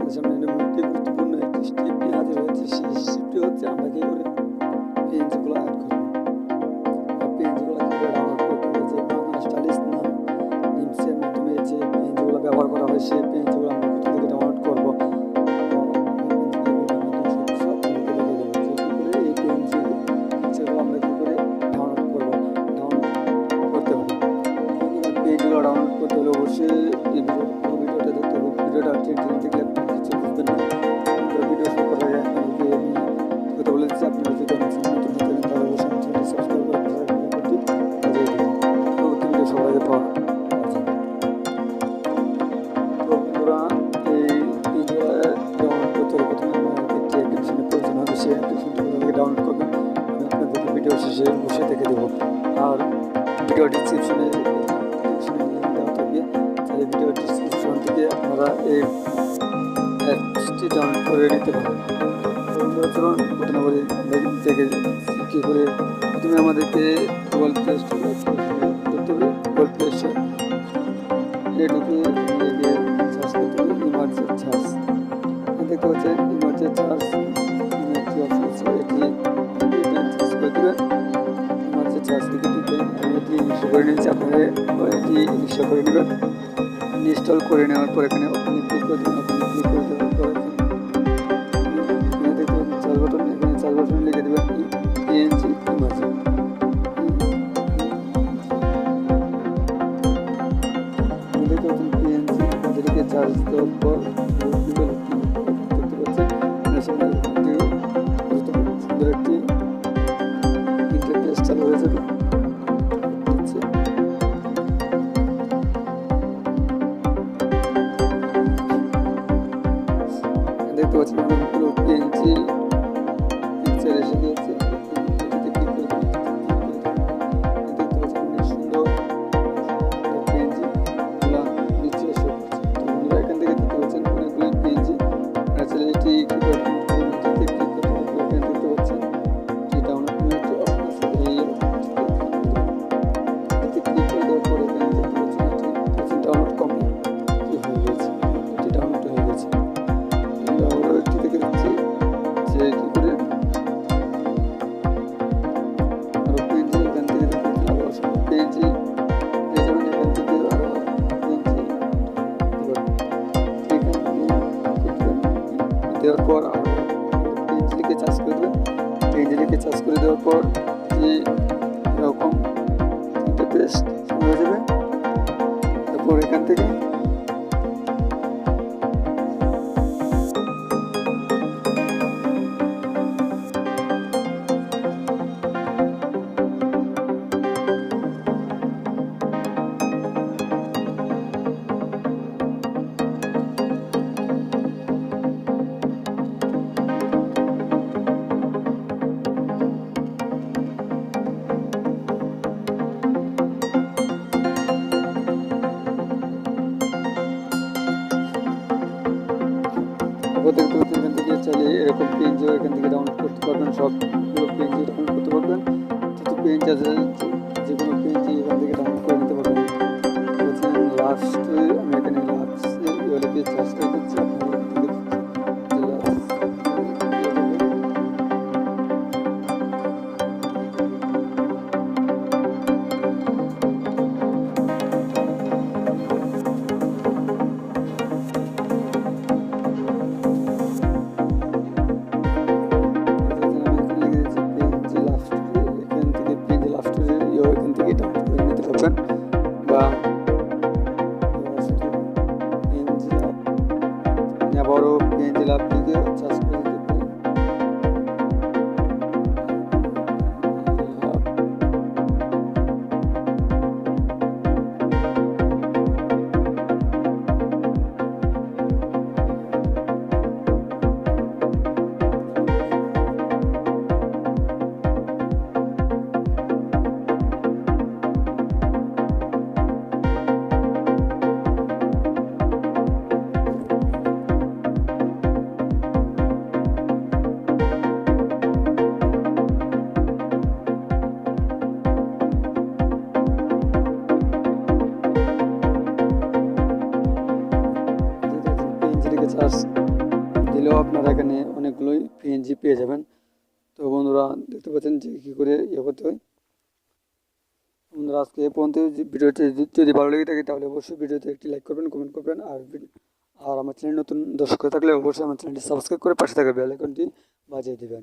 আপনাদের সামনে একটি গুরুত্বপূর্ণ একটি স্টেপ নিয়ে হাজির হয়েছে। সেই স্টেপটি হচ্ছে আমরা কী করে পিএনজিগুলো অ্যাড করবো বা পিএনজিগুলো কী করে ডাউনলোড করতে হবে। যে বাংলা স্টাইলিশ নাম নিমসের মাধ্যমে যে পিএনজিগুলো ব্যবহার করা হয় সেই পিএনজিগুলো আমরা কোথা থেকে ডাউনলোড করবো এই পিএনজিগুলো আমরা কী করে ডাউনলোড করবো করতে হবে। পিএনজিগুলো ডাউনলোড করতে হলে অবশ্যই এই ভিডিওটা দেখতে হবে। ভিডিওটা থেকে কিছু বুঝবেন না। ভিডিও শুরু করার আগে আপনাকে আমি কথা বলে দিচ্ছি, আপনারা যদি আমার চ্যানেল নতুন হতেন তাহলে অবশ্যই আমার চ্যানেল সাবস্ক্রাইব করে পরবর্তী ভিডিও সবার আগে পাওয়া যায়। তো বন্ধুরা, এই ভিডিও ডাউনলোড করতে হলে প্রথমে আমাদের একটি অ্যাপ্লিকেশনের প্রয়োজন হবে। সেই অ্যাপ্লিকেশনটি কোথা থেকে ডাউনলোড করবেন আমি আপনাদেরকে ভিডিও শেষে বসে দেখে দেবো। আর ভিডিও ডিসক্রিপশনে লিঙ্ক দেওয়া থাকবে, তাই ভিডিও ডিসক্রিপশন থেকে আপনারা এই অ্যাপসটি ডাউনলোড করে নিতে পারেন। চলুন প্রথমে বলি দেখে কী করে। প্রথমে আমাদেরকে গুগল প্লে স্টোর করতে হবে। গুগল প্লে স্টোর ঢুকে সার্চ করতে হবে ইমার্জেন্ট চার্জ। দেখতে পাচ্ছেন ইমার্জেন্ট চার্জ একটি অপশন আছে, এটি চার্জ করে দেবেন। ইমার্জেন্ট চার্জ থেকে দিবেন। আমি এটি ইনস্টল করে নিয়েছি, আপনারা এটি ইনস্টল করে নেবেন। ইনস্টল করে নেওয়ার পর এখানে ওপেনে ক্লিক করে দেবেন। ওপেনে ক্লিক করে দেওয়ার পর এখানে দেখতে পাচ্ছেন চার্জ বাটন, এখানে চার্জ বাটন লিখে দেবেন পিএনজি ইমার্জেন্ট। দেখতে পাচ্ছেন পিএনজি এটিকে চার্জ দেওয়ার পর দেখতে পাচ্ছেন সুন্দর একটি ইন্টারফেস চালু হয়ে যাবে। দেখতে পাচ্ছেন অনেকগুলো পিএনজি পিকচার এসে গিয়েছে। দেখতে পাচ্ছেন অনেক সুন্দর পিএনজি গুলা নিচে এসে পড়ছে। তো বন্ধুরা, এখান থেকে দেখতে পাচ্ছেন অনেকগুলো পিএনজি। আপনারা চাইলে এটি ক্লিক করতে দেখতে পাচ্ছেন এটি ডাউনলোড একটি অপশন আছে। এতে ক্লিক করে দেওয়ার পরে এখানে দেখতে পাচ্ছেন এটি ডাউনলোড কমপ্লিট হয়ে গেছে। এটি ডাউনলোড হয়ে গেছে। যে কি করে আরো পিএনজি এখান থেকে পিএনজি পেয়ে যাবেন। এখান থেকে আরো পিএনজি দেওয়ার পর আরো পিএনজি লিখে চার্জ করে দেবেন। পিএনজি লিখে চার্জ করে দেওয়ার পর যে এরকম ইন্টারফেস হয়ে যাবে। তারপর এখান থেকে দেখতে পাচ্ছেন এখান থেকে চাইলে এরকম পিএনজিও এখান থেকে ডাউনলোড করতে পারবেন। সবগুলো পিএনজি ডাউনলোড করতে পারবেন। যত পিএনজি আছে যে কোনো পিএনজি এখান থেকে ডাউনলোড করে নিতে পারবেন। বলছেন লাস্টে আমি এখানে লাস্টে ইউএলপি চার্জ করে দিচ্ছি। বা আবারও পিএনজি ল্যাব থেকে চার্জ করে দিতে পারি। চার্জ চাইলেও আপনারা এখানে অনেকগুলোই PNG পেয়ে যাবেন। তো বন্ধুরা দেখতে পাচ্ছেন যে কী করে ইয়ে করতে হয়। বন্ধুরা আজকে এ পর্যন্ত ভিডিওটি যদি ভালো লেগে থাকে তাহলে অবশ্যই ভিডিওতে একটি লাইক করবেন, কমেন্ট করবেন। আর আমার চ্যানেল নতুন দর্শক হয়ে থাকলে অবশ্যই আমার চ্যানেলটি সাবস্ক্রাইব করে পাশে থাকা বেল আইকনটি বাজিয়ে দেবেন।